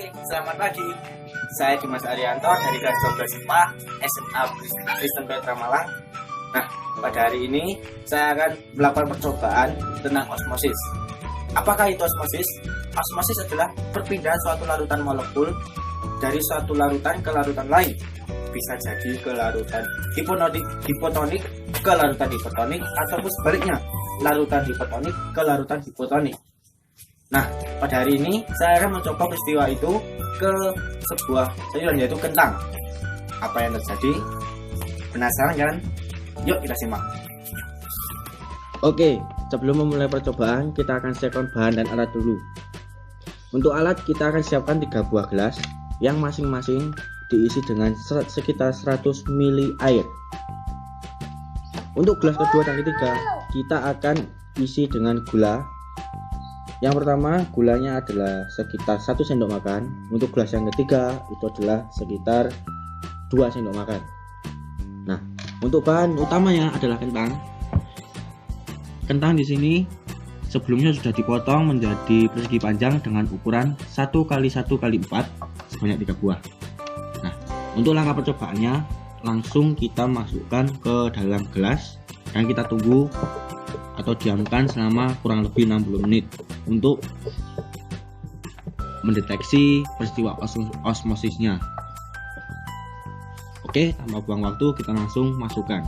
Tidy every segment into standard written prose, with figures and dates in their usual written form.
Selamat pagi. Saya Dimas Arianto dari kelas 12 IPA SMA Kristen Petra Malang. Nah, pada hari ini saya akan melakukan percobaan tentang osmosis. Apakah itu osmosis? Osmosis adalah perpindahan suatu larutan molekul dari suatu larutan ke larutan lain. Bisa jadi ke larutan hipotonik ke larutan hipertonik, ataupun sebaliknya, larutan hipertonik ke larutan hipotonik. Nah, pada hari ini saya akan mencoba peristiwa itu ke sebuah sayuran, yaitu kentang. Apa yang terjadi? Penasaran kan? Yuk kita simak. Oke, sebelum memulai percobaan, kita akan siapkan bahan dan alat dulu. Untuk alat, kita akan siapkan 3 buah gelas yang masing-masing diisi dengan sekitar 100 ml air. Untuk gelas kedua dan ketiga, kita akan isi dengan gula. Yang pertama, gulanya adalah sekitar 1 sendok makan. Untuk gelas yang ketiga, itu adalah sekitar 2 sendok makan. Nah, untuk bahan utamanya adalah kentang. Kentang di sini sebelumnya sudah dipotong menjadi persegi panjang dengan ukuran 1x1x4 sebanyak 3 buah. Nah, untuk langkah percobaannya, langsung kita masukkan ke dalam gelas dan kita tunggu atau diamkan selama kurang lebih 60 menit untuk mendeteksi peristiwa osmosisnya. Oke, tanpa buang waktu, kita langsung masukkan.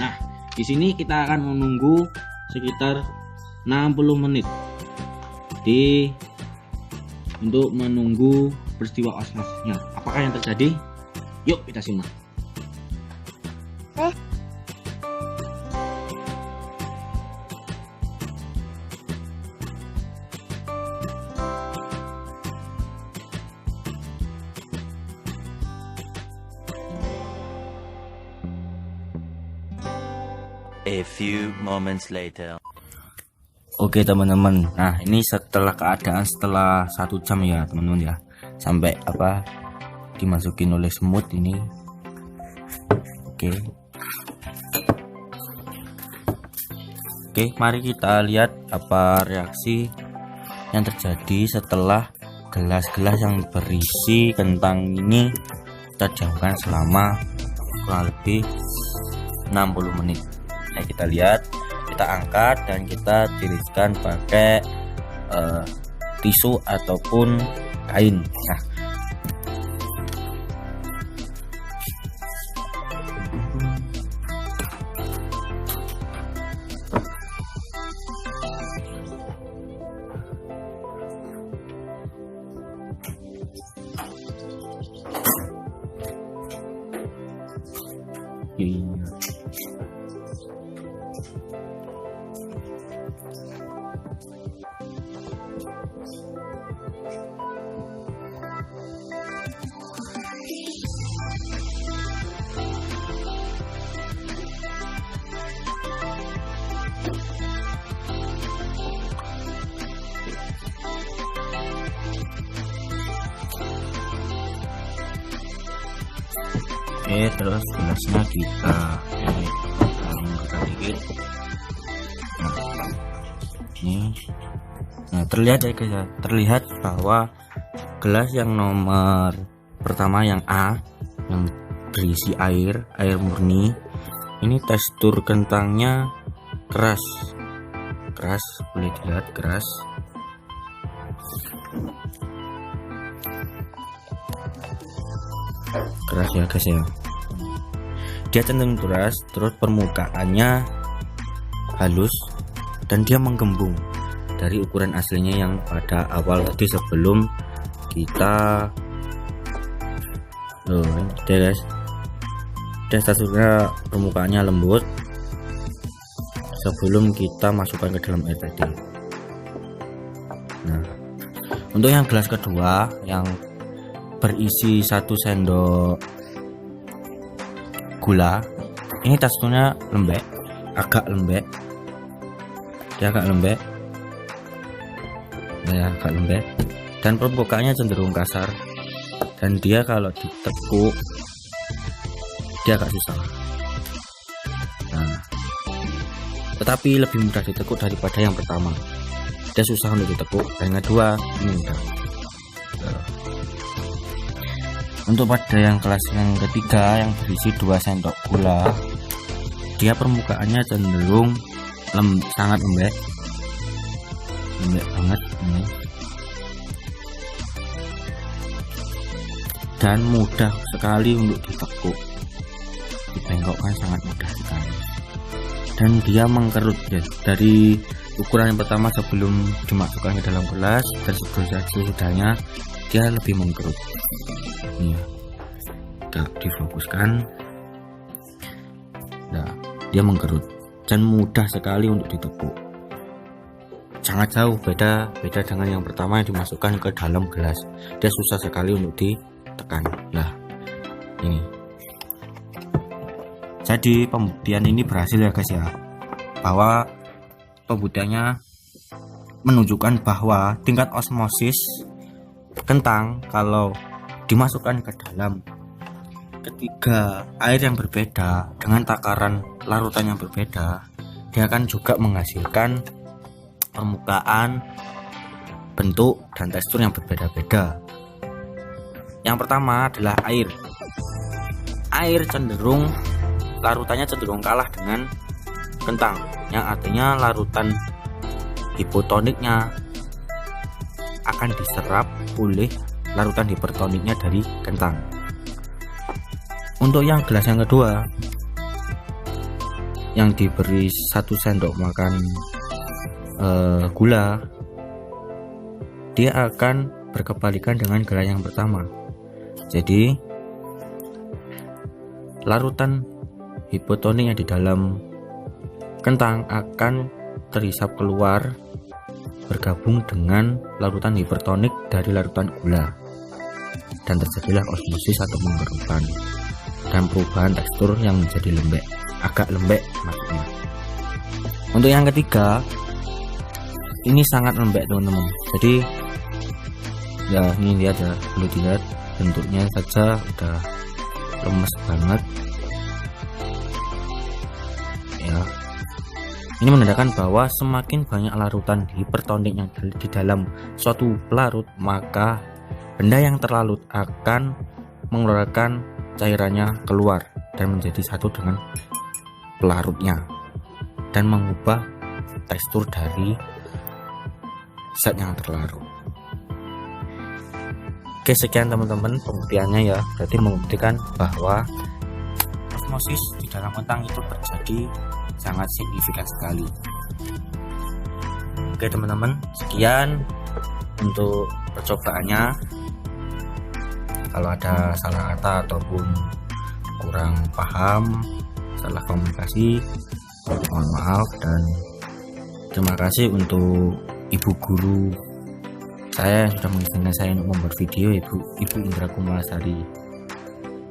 Nah, di sini kita akan menunggu sekitar 60 menit untuk menunggu peristiwa osmosisnya. Apakah yang terjadi? Yuk kita simak. A few moments later. Oke teman-teman, nah ini setelah 1 jam ya teman-teman ya, sampai dimasukin oleh semut ini. Oke, mari kita lihat apa reaksi yang terjadi setelah gelas-gelas yang berisi kentang ini kita diamkan selama kurang lebih 60 menit. Nah, kita lihat, kita angkat dan kita tiriskan pakai tisu ataupun kain. Nah, oke, terus gelasnya kita dikit. Nah, ini, nah terlihat ya guys ya, terlihat bahwa gelas yang nomor pertama yang A yang berisi air murni, ini tekstur kentangnya keras, boleh dilihat keras. Keras ya guys ya, dia cenderung keras, terus permukaannya halus dan dia menggembung dari ukuran aslinya yang pada awal tadi sebelum kita dia guys, dia teksturnya permukaannya lembut sebelum kita masukkan ke dalam air tadi. Nah, untuk yang gelas kedua yang berisi 1 sendok gula, ini teksturnya agak lembek, dan permukaannya cenderung kasar, dan dia kalau ditekuk dia agak susah. Nah, tetapi lebih mudah ditekuk daripada yang pertama. Dia susah untuk ditekuk, dan yang kedua ini mudah. Untuk pada yang kelas yang ketiga yang berisi 2 sendok gula, dia permukaannya cenderung sangat lembek banget ini. Dan mudah sekali untuk ditekuk, dibengkokkan sangat mudah sekali. Dan dia mengkerut ya, dari ukuran yang pertama sebelum dimasukkan ke dalam gelas dan sesudahnya dia lebih mengkerut. Ini ya, kita difokuskan. Nah, dia mengkerut dan mudah sekali untuk ditekuk. Sangat jauh beda dengan yang pertama yang dimasukkan ke dalam gelas. Dia susah sekali untuk ditekan. Nah, ini. Jadi pembuktian ini berhasil ya guys ya, bahwa pembuktiannya menunjukkan bahwa tingkat osmosis kentang kalau dimasukkan ke dalam ketiga air yang berbeda dengan takaran larutan yang berbeda, dia akan juga menghasilkan permukaan, bentuk, dan tekstur yang berbeda-beda. Yang pertama adalah air. Air cenderung larutannya cenderung kalah dengan kentang, yang artinya larutan hipotoniknya akan diserap oleh larutan hipertoniknya dari kentang. Untuk yang gelas yang kedua yang diberi 1 sendok makan gula, dia akan berkebalikan dengan gelas yang pertama. Jadi larutan hipotonik yang di dalam kentang akan terhisap keluar bergabung dengan larutan hipertonik dari larutan gula, dan terjadilah osmosis atau mengkerutan dan perubahan tekstur yang menjadi lembek, agak lembek maksudnya. Untuk yang ketiga ini sangat lembek teman-teman. Jadi ya ini lihat ya, perlu dilihat bentuknya saja udah lemes banget ya. Ini menandakan bahwa semakin banyak larutan hipertonik yang di dalam suatu pelarut, maka benda yang terlarut akan mengeluarkan cairannya keluar dan menjadi satu dengan pelarutnya dan mengubah tekstur dari zat yang terlarut. Oke, sekian teman-teman pembuktiannya ya. Berarti membuktikan bahwa osmosis di dalam kentang itu terjadi sangat signifikan sekali. Oke teman-teman, sekian untuk percobaannya. Kalau ada salah kata ataupun kurang paham, salah komunikasi, mohon maaf. Dan terima kasih untuk ibu guru saya yang sudah mengizinkan saya untuk membuat video, Ibu Indra Kumalasari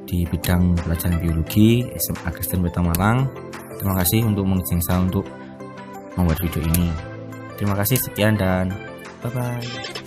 di bidang pelajaran biologi SMA Kristen Beta Malang. Terima kasih untuk mengizinkan saya untuk membuat video ini. Terima kasih, sekian dan bye-bye.